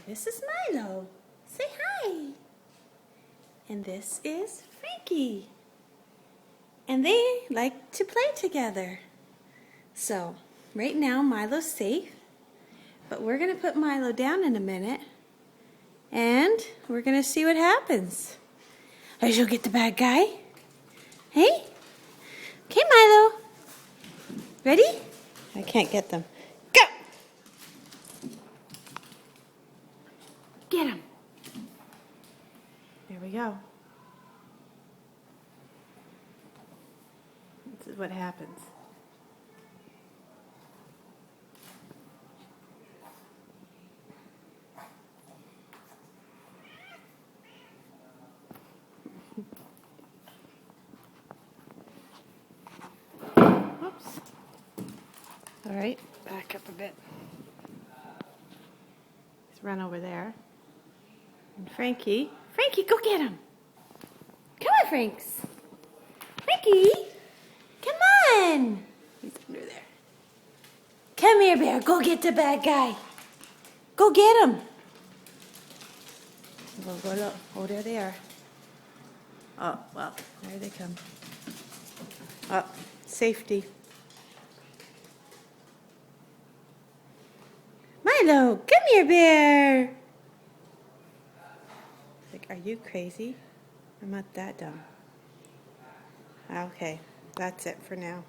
This is Milo. Say hi. And this is Frankie. And they like to play together. So, right now Milo's safe. But we're going to put Milo down in a minute. And we're going to see what happens. Are you get the bad guy? Hey? Okay, Milo. Ready? I can't get them. Go! Get him. There we go. This is what happens. Whoops. All right, back up a bit. Let's run over there. And Frankie, go get him. Come on, Franks. Frankie, come on. He's under there. Come here, Bear. Go get the bad guy. Go get him. We'll go look. Oh, there they are. Oh, well, there they come. Oh, safety. Milo, come here, Bear. Like, are you crazy? I'm not that dumb. Okay, that's it for now.